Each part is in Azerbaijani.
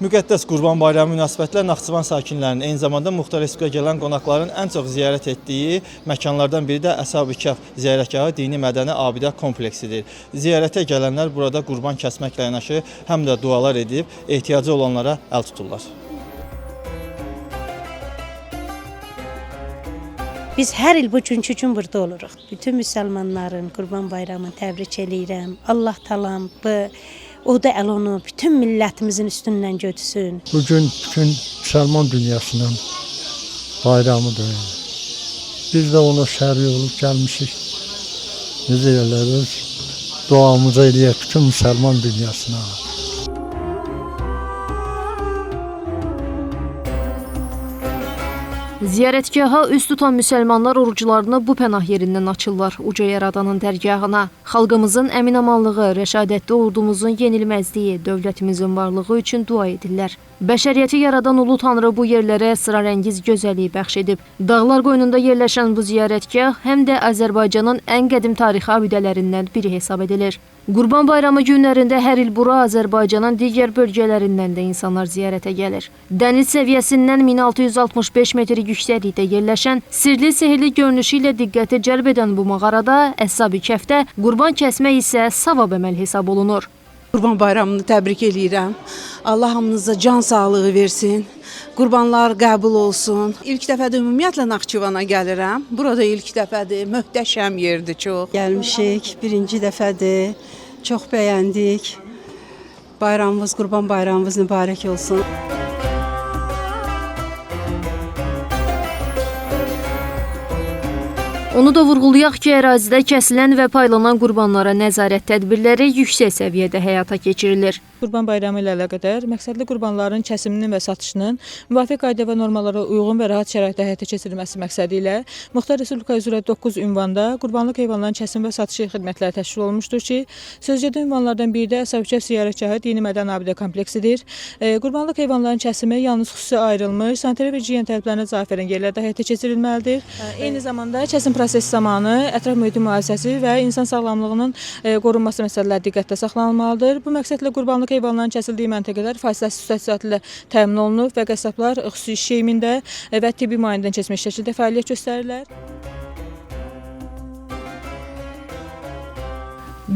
Müqəddəs Qurban Bayramı münasibətilə Naxçıvan sakinlərinin, eyni zamanda Muxtar Respublikaya gələn qonaqların ən çox ziyarət etdiyi məkanlardan biri də Əshab-ı Kəhf ziyarətgahı dini mədəni abidə kompleksidir. Ziyarətə gələnlər burada qurban kəsməklə yanaşı həm də dualar edib ehtiyacı olanlara əl tuturlar. Biz hər il bu gün burada oluruq. Bütün müsəlmanların Qurban Bayramını təbrik eləyirəm. Allah talam o da onu bütün millətimizin üstündən götürsün. Bugün bütün Müslüman dünyasının bayramıdır. Biz də ona şərik olub gəlmişik. Necə eləyək? Duamızı eləyək bütün Müslüman dünyasına. Ziyarətgaha üst tutan müsəlmanlar oruclarını bu pənah yerindən açırlar, uca yaradanın dərgahına. Xalqımızın əminamanlığı, rəşadətli ordumuzun yenilməzliyi, dövlətimizin varlığı üçün dua edirlər. Bəşəriyyəti yaradan ulu Tanrı bu yerlərə sırarəngiz gözəlliyi bəxş edib. Dağlar qoynunda yerləşən bu ziyarətgah həm də Azərbaycanın ən qədim tarixi abidələrindən biri hesab edilir. Qurban Bayramı günlərində hər il bura Azərbaycanın digər bölgələrindən də insanlar ziyarətə gəlir. Dəniz səviyyəsindən 1665 metr yüksəklikdə yerləşən, sirli sehirli görünüşü ilə diqqəti cəlb edən bu mağarada Əshab-ı Kəhfdə qurban kəsmək isə savab əməl hesab olunur. Qurban Bayramını təbrik eləyirəm. Allah hamınıza can sağlığı versin. Qurbanlar qəbul olsun. İlk dəfədir ümumiyyətlə Naxçıvana gəlirəm. Burada ilk dəfədir. Möhtəşəm yerdir çox. Gəlmişik, birinci dəfədir. Çox bəyəndik. Bayramımız, Qurban Bayramımız mübarək olsun. Onu da vurğulayaq ki, ərazidə kəsilən və paylanan qurbanlara nəzarət tədbirləri yüksək səviyyədə həyata keçirilir. Qurban Bayramı ilə əlaqədar məqsədli qurbanların kəsiminin və satışının müvafiq qayda və normalara uyğun və rahat şəraitdə həyata keçirilməsi məqsədi ilə Muxtar Respublikaya üzrə 9 ünvanda qurbanlıq heyvanların kəsim və satışı xidmətləri təşkil olunmuşdur ki, sözcədə ünvanlardan biri də Əshab-ı Kəhf ziyarətgahı dini mədəni abidə kompleksidir. Qurbanlıq heyvanların kəsimi yalnız xüsusi ayrılmış, sanitariya və gigiyena tələblərinə cavab verən yerlərdə həyata keçirilməlidir. Eyni zamanda kəsim prosesi zamanı ətraf mühitin mühafizəsi və insan sağlamlığının qorunması məsələləri diqqətdə saxlanılmalıdır. Bu məqsədlə qurbanlıq heyvanların kəsildiyi məntəqələr fasiləsiz təchizat ilə təmin olunub və qəssablar xüsusi iş yeyimində və tibbi müayinədən keçmiş şəkildə fəaliyyət göstərirlər.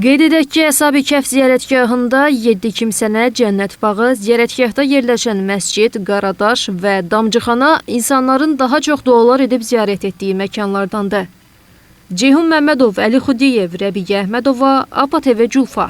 Qeyd edək ki, Əshab-ı Kəhf ziyarətgahında 7 kimsənə cənnət bağı, ziyarətgahda yerləşən məscid, qaradaş və damcıxana insanların daha çox dualar edib ziyarət etdiyi məkanlardandır. Ceyhun Məmmədov, Əli Xudiyev, Rəbiyyə Əhmədova, APA TV Culfa.